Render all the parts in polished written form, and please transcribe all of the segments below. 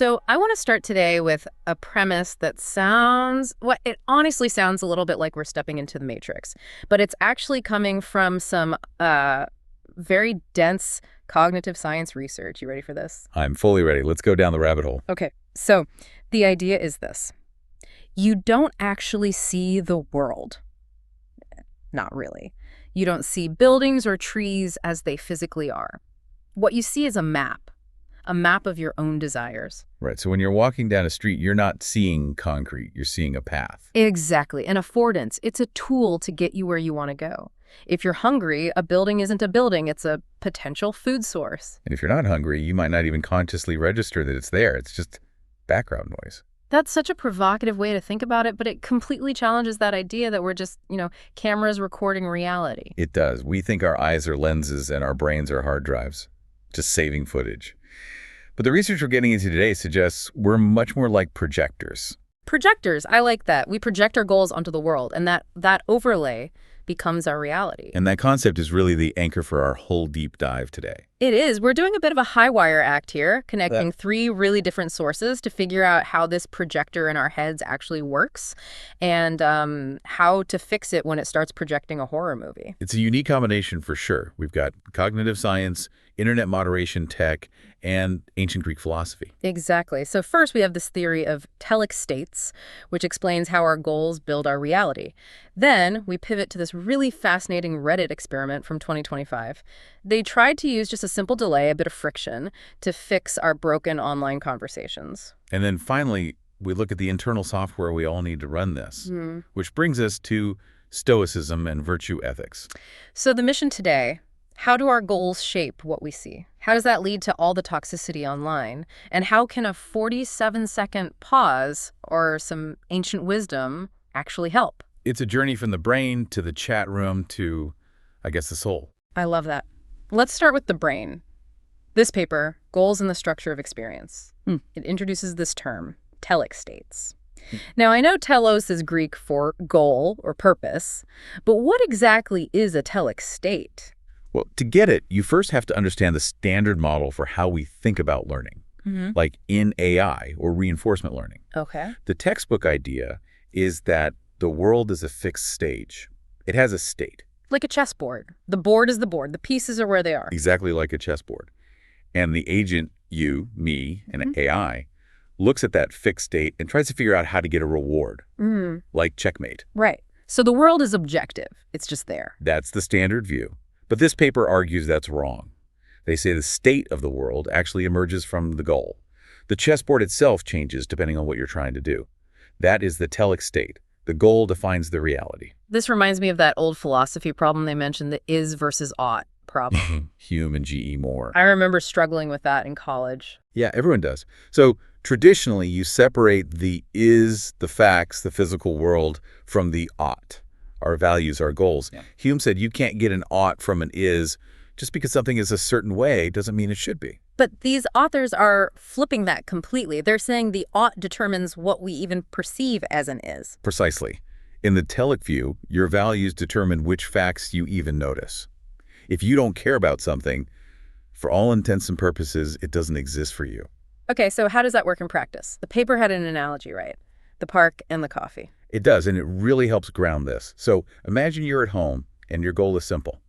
So I want to start today with a premise that it honestly sounds a little bit like we're stepping into the Matrix, but it's actually coming from some very dense cognitive science research. You ready for this? I'm fully ready. Let's go down the rabbit hole. Okay, so the idea is this. You don't actually see the world. Not really. You don't see buildings or trees as they physically are. What you see is a map of your own desires. Right. So when you're walking down a street, you're not seeing concrete. You're seeing a path. Exactly. An affordance. It's a tool to get you where you want to go. If you're hungry, a building isn't a building. It's a potential food source. And if you're not hungry, you might not even consciously register that it's there. It's just background noise. That's such a provocative way to think about it, but it completely challenges that idea that we're just, cameras recording reality. It does. We think our eyes are lenses and our brains are hard drives, just saving footage. But the research we're getting into today suggests we're much more like projectors. Projectors, I like that. We project our goals onto the world, and that overlay becomes our reality. And that concept is really the anchor for our whole deep dive today. It is. We're doing a bit of a high wire act here, connecting three really different sources to figure out how this projector in our heads actually works and how to fix it when it starts projecting a horror movie. It's a unique combination for sure. We've got cognitive science, internet moderation tech, and ancient Greek philosophy. Exactly. So first we have this theory of telic states, which explains how our goals build our reality. Then we pivot to this really fascinating Reddit experiment from 2025. They tried to use just a simple delay, a bit of friction, to fix our broken online conversations. And then finally, we look at the internal software we all need to run this, which brings us to stoicism and virtue ethics. So the mission today: how do our goals shape what we see? How does that lead to all the toxicity online? And how can a 47-second pause or some ancient wisdom actually help? It's a journey from the brain to the chat room to, I guess, the soul. I love that. Let's start with the brain. This paper, Goals and the Structure of Experience. It introduces this term, telic states. Now, I know telos is Greek for goal or purpose, but what exactly is a telic state? Well, to get it, you first have to understand the standard model for how we think about learning, like in AI or reinforcement learning. Okay. The textbook idea is that the world is a fixed stage. It has a state. Like a chessboard. The board is the board. The pieces are where they are. Exactly like a chessboard. And the agent, you, me, and AI, looks at that fixed state and tries to figure out how to get a reward, like checkmate. Right. So the world is objective. It's just there. That's the standard view. But this paper argues that's wrong. They say the state of the world actually emerges from the goal. The chessboard itself changes depending on what you're trying to do. That is the telic state. The goal defines the reality. This reminds me of that old philosophy problem they mentioned, the is versus ought problem. Hume and G.E. Moore. I remember struggling with that in college. Yeah, everyone does. So traditionally, you separate the is, the facts, the physical world from the ought. Our values, our goals. Yeah. Hume said you can't get an ought from an is. Just because something is a certain way doesn't mean it should be. But these authors are flipping that completely. They're saying the ought determines what we even perceive as an is. Precisely. In the telic view, your values determine which facts you even notice. If you don't care about something, for all intents and purposes, it doesn't exist for you. Okay, so how does that work in practice? The paper had an analogy, right? The park and the coffee. It does, and it really helps ground this. So imagine you're at home, and your goal is simple.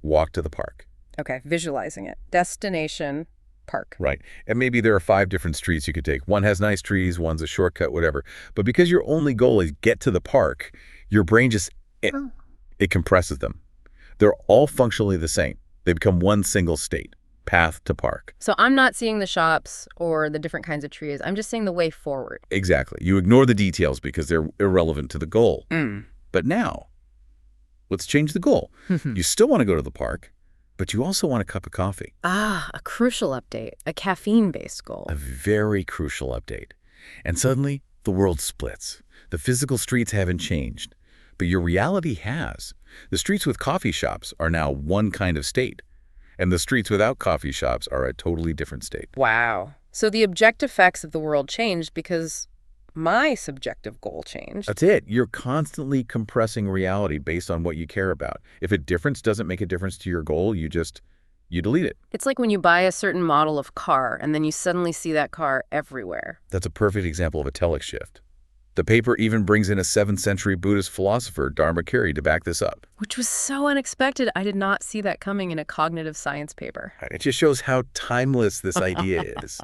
Walk to the park. Okay, visualizing it. Destination, park. Right. And maybe there are 5 different streets you could take. One has nice trees, one's a shortcut, whatever. But because your only goal is get to the park, your brain just, it compresses them. They're all functionally the same. They become one single state, path to park. So I'm not seeing the shops or the different kinds of trees. I'm just seeing the way forward. Exactly. You ignore the details because they're irrelevant to the goal. But now, let's change the goal. You still want to go to the park, but you also want a cup of coffee. Ah, a crucial update, a caffeine-based goal. A very crucial update. And suddenly, the world splits. The physical streets haven't changed, but your reality has. The streets with coffee shops are now one kind of state, and the streets without coffee shops are a totally different state. Wow. So the objective facts of the world changed because my subjective goal changed. That's it. You're constantly compressing reality based on what you care about. If a difference doesn't make a difference to your goal, you You delete it. It's like when you buy a certain model of car and then you suddenly see that car everywhere. That's a perfect example of a telic shift. The paper even brings in a 7th century Buddhist philosopher, Dharmakiri, to back this up. Which was so unexpected. I did not see that coming in a cognitive science paper. It just shows how timeless this idea is.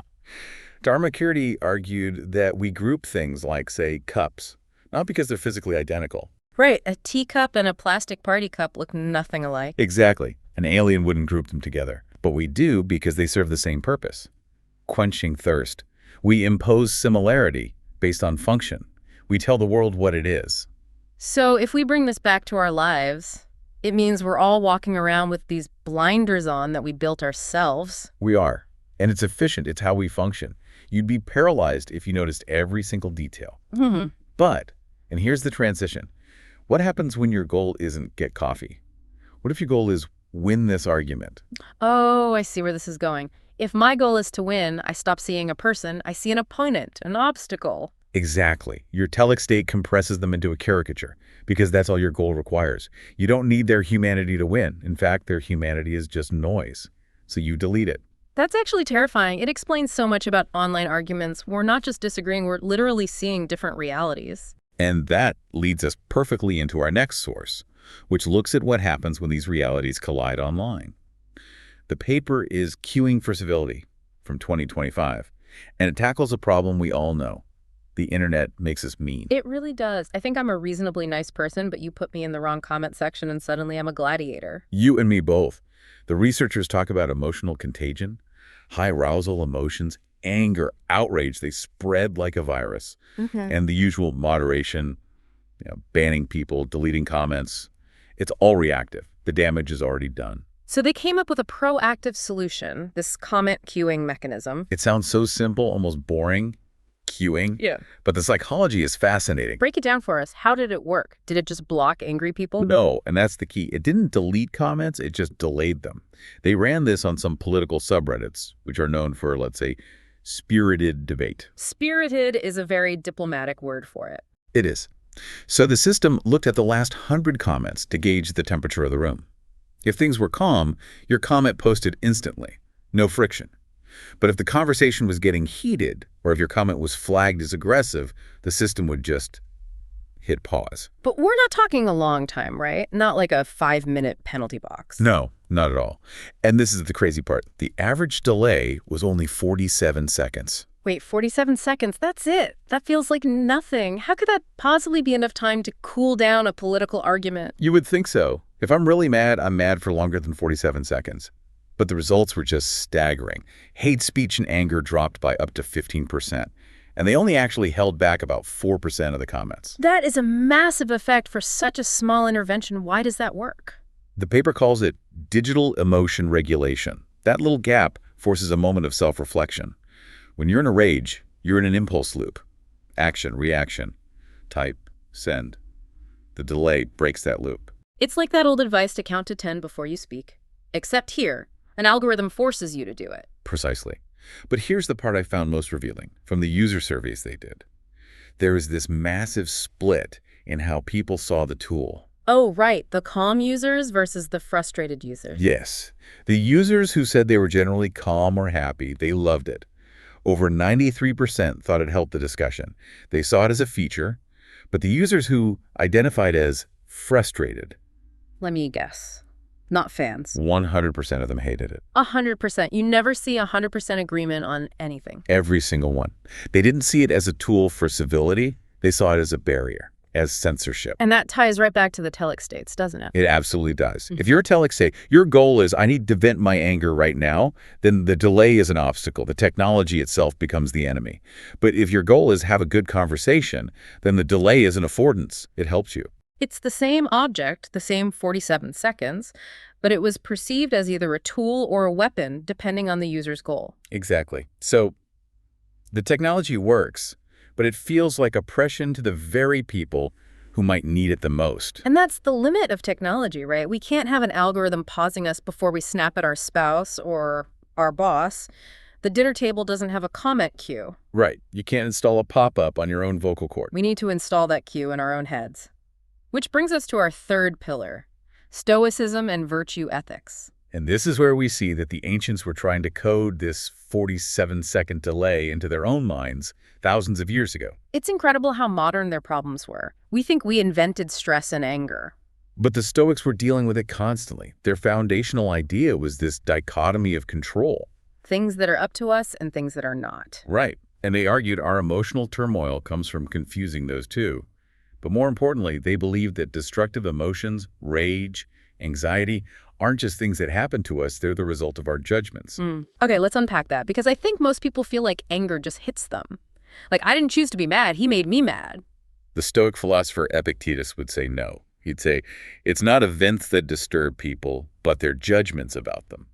Dharmakirti argued that we group things like, say, cups, not because they're physically identical. Right, a teacup and a plastic party cup look nothing alike. Exactly. An alien wouldn't group them together. But we do because they serve the same purpose. Quenching thirst. We impose similarity based on function. We tell the world what it is. So if we bring this back to our lives, it means we're all walking around with these blinders on that we built ourselves. We are. And it's efficient. It's how we function. You'd be paralyzed if you noticed every single detail. Mm-hmm. But, and here's the transition, what happens when your goal isn't get coffee? What if your goal is win this argument? Oh, I see where this is going. If my goal is to win, I stop seeing a person, I see an opponent, an obstacle. Exactly. Your telic state compresses them into a caricature because that's all your goal requires. You don't need their humanity to win. In fact, their humanity is just noise. So you delete it. That's actually terrifying. It explains so much about online arguments. We're not just disagreeing, we're literally seeing different realities. And that leads us perfectly into our next source, which looks at what happens when these realities collide online. The paper is Queuing for Civility from 2025, and it tackles a problem we all know. The internet makes us mean. It really does. I think I'm a reasonably nice person, but you put me in the wrong comment section and suddenly I'm a gladiator. You and me both. The researchers talk about emotional contagion, high arousal emotions, anger, outrage. They spread like a virus. And the usual moderation, banning people, deleting comments. It's all reactive. The damage is already done. So they came up with a proactive solution, this comment queuing mechanism. It sounds so simple, almost boring. Queuing. Yeah. But the psychology is fascinating. Break it down for us. How did it work? Did it just block angry people? No, and that's the key. It didn't delete comments, it just delayed them. They ran this on some political subreddits, which are known for, let's say, spirited debate. Spirited is a very diplomatic word for it. It is. So the system looked at the last 100 comments to gauge the temperature of the room. If things were calm, your comment posted instantly. No friction. But if the conversation was getting heated, or if your comment was flagged as aggressive, the system would just hit pause. But we're not talking a long time, right? Not like a 5-minute penalty box. No, not at all. And this is the crazy part. The average delay was only 47 seconds. Wait, 47 seconds? That's it. That feels like nothing. How could that possibly be enough time to cool down a political argument? You would think so. If I'm really mad, I'm mad for longer than 47 seconds. But the results were just staggering. Hate speech and anger dropped by up to 15%. And they only actually held back about 4% of the comments. That is a massive effect for such a small intervention. Why does that work? The paper calls it digital emotion regulation. That little gap forces a moment of self-reflection. When you're in a rage, you're in an impulse loop. Action, reaction, type, send. The delay breaks that loop. It's like that old advice to count to 10 before you speak. Except here, an algorithm forces you to do it. Precisely. But here's the part I found most revealing from the user surveys they did. There is this massive split in how people saw the tool. Oh, right. The calm users versus the frustrated users. Yes. The users who said they were generally calm or happy, they loved it. Over 93% thought it helped the discussion. They saw it as a feature. But the users who identified as frustrated. Let me guess. Not fans. 100% of them hated it. 100%. You never see 100% agreement on anything. Every single one. They didn't see it as a tool for civility. They saw it as a barrier, as censorship. And that ties right back to the telic states, doesn't it? It absolutely does. If you're a telic state, your goal is, I need to vent my anger right now, then the delay is an obstacle. The technology itself becomes the enemy. But if your goal is have a good conversation, then the delay is an affordance. It helps you. It's the same object, the same 47 seconds, but it was perceived as either a tool or a weapon, depending on the user's goal. Exactly. So the technology works, but it feels like oppression to the very people who might need it the most. And that's the limit of technology, right? We can't have an algorithm pausing us before we snap at our spouse or our boss. The dinner table doesn't have a comment queue. Right. You can't install a pop-up on your own vocal cord. We need to install that queue in our own heads. Which brings us to our third pillar, Stoicism and virtue ethics. And this is where we see that the ancients were trying to code this 47-second delay into their own minds thousands of years ago. It's incredible how modern their problems were. We think we invented stress and anger. But the Stoics were dealing with it constantly. Their foundational idea was this dichotomy of control. Things that are up to us and things that are not. Right. And they argued our emotional turmoil comes from confusing those two. But more importantly, they believed that destructive emotions, rage, anxiety, aren't just things that happen to us, they're the result of our judgments. Okay, let's unpack that, because I think most people feel like anger just hits them. Like, I didn't choose to be mad, he made me mad. The Stoic philosopher Epictetus would say no. He'd say, it's not events that disturb people, but their judgments about them.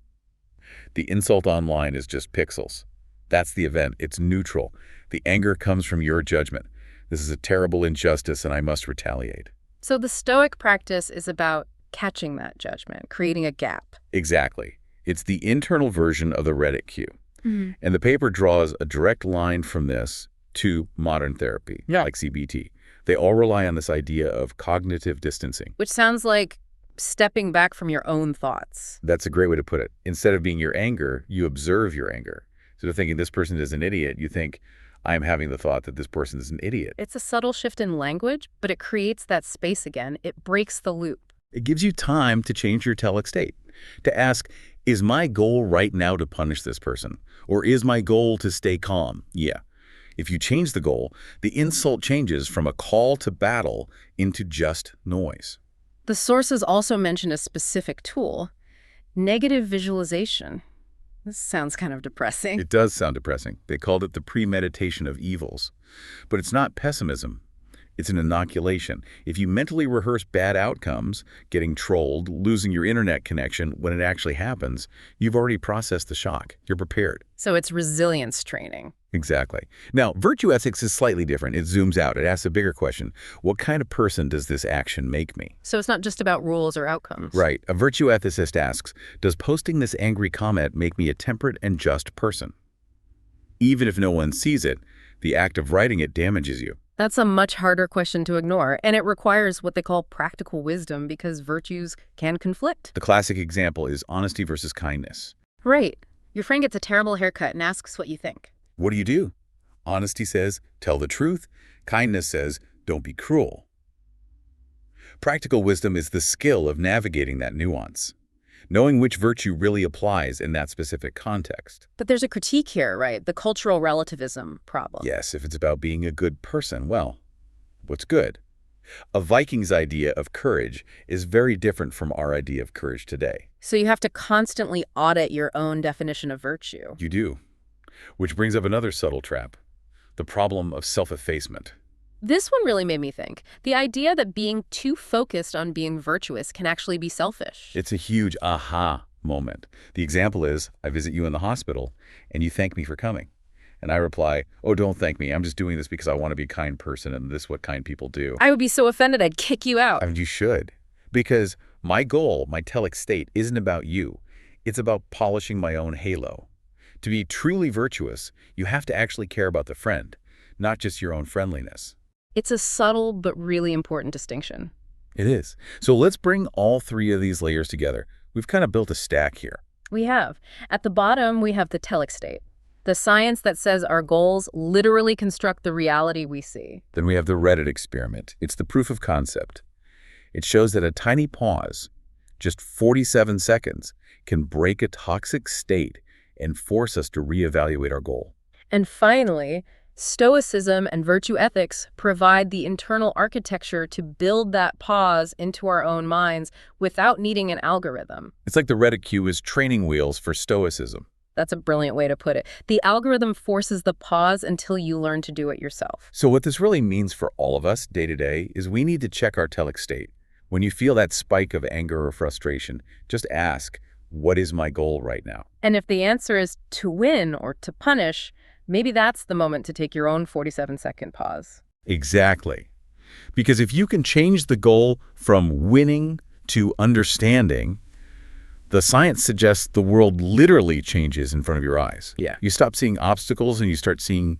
The insult online is just pixels. That's the event. It's neutral. The anger comes from your judgment. This is a terrible injustice, and I must retaliate. So the Stoic practice is about catching that judgment, creating a gap. Exactly. It's the internal version of the Reddit queue. And the paper draws a direct line from this to modern therapy, like CBT. They all rely on this idea of cognitive distancing. Which sounds like stepping back from your own thoughts. That's a great way to put it. Instead of being your anger, you observe your anger. So of thinking this person is an idiot, you think, I'm having the thought that this person is an idiot. It's a subtle shift in language, but it creates that space again. It breaks the loop. It gives you time to change your telic state, to ask, is my goal right now to punish this person? Or is my goal to stay calm? Yeah. If you change the goal, the insult changes from a call to battle into just noise. The sources also mention a specific tool, negative visualization. This sounds kind of depressing. It does sound depressing. They called it the premeditation of evils. But it's not pessimism. It's an inoculation. If you mentally rehearse bad outcomes, getting trolled, losing your internet connection, when it actually happens, you've already processed the shock. You're prepared. So it's resilience training. Exactly. Now, virtue ethics is slightly different. It zooms out. It asks a bigger question. What kind of person does this action make me? So it's not just about rules or outcomes. Right. A virtue ethicist asks, does posting this angry comment make me a temperate and just person? Even if no one sees it, the act of writing it damages you. That's a much harder question to ignore, and it requires what they call practical wisdom because virtues can conflict. The classic example is honesty versus kindness. Right. Your friend gets a terrible haircut and asks what you think. What do? Honesty says, tell the truth. Kindness says, don't be cruel. Practical wisdom is the skill of navigating that nuance, knowing which virtue really applies in that specific context. But there's a critique here, right? The cultural relativism problem. Yes, if it's about being a good person, well, what's good? A Viking's idea of courage is very different from our idea of courage today. So you have to constantly audit your own definition of virtue. You do. Which brings up another subtle trap, the problem of self-effacement. This one really made me think. The idea that being too focused on being virtuous can actually be selfish. It's a huge aha moment. The example is, I visit you in the hospital, and you thank me for coming. And I reply, oh, don't thank me. I'm just doing this because I want to be a kind person, and this is what kind people do. I would be so offended I'd kick you out. I mean, you should. Because my goal, my telic state, isn't about you. It's about polishing my own halo. To be truly virtuous, you have to actually care about the friend, not just your own friendliness. It's a subtle but really important distinction. It is. So let's bring all three of these layers together. We've kind of built a stack here. We have. At the bottom, we have the telic state, the science that says our goals literally construct the reality we see. Then we have the Reddit experiment. It's the proof of concept. It shows that a tiny pause, just 47 seconds, can break a toxic state and force us to reevaluate our goal. And finally, Stoicism and virtue ethics provide the internal architecture to build that pause into our own minds without needing an algorithm. It's like the Reddit queue is training wheels for Stoicism. That's a brilliant way to put it. The algorithm forces the pause until you learn to do it yourself. So what this really means for all of us day to day is we need to check our telic state. When you feel that spike of anger or frustration, just ask, what is my goal right now? And if the answer is to win or to punish, maybe that's the moment to take your own 47-second pause. Exactly. Because if you can change the goal from winning to understanding, the science suggests the world literally changes in front of your eyes. Yeah. You stop seeing obstacles and you start seeing,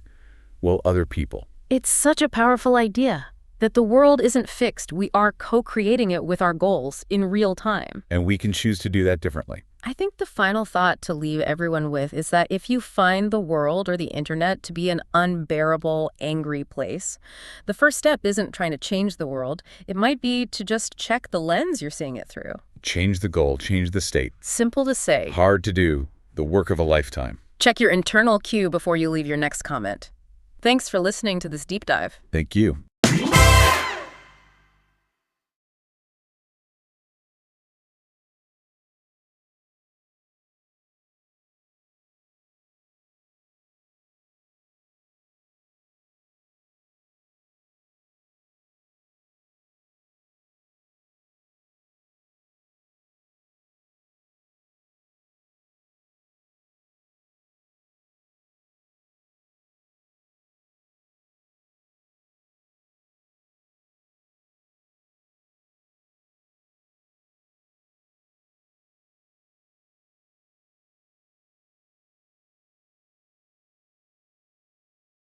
well, other people. It's such a powerful idea that the world isn't fixed. We are co-creating it with our goals in real time. And we can choose to do that differently. I think the final thought to leave everyone with is that if you find the world or the internet to be an unbearable, angry place, the first step isn't trying to change the world. It might be to just check the lens you're seeing it through. Change the goal, change the state. Simple to say. Hard to do, the work of a lifetime. Check your internal cue before you leave your next comment. Thanks for listening to this deep dive. Thank you.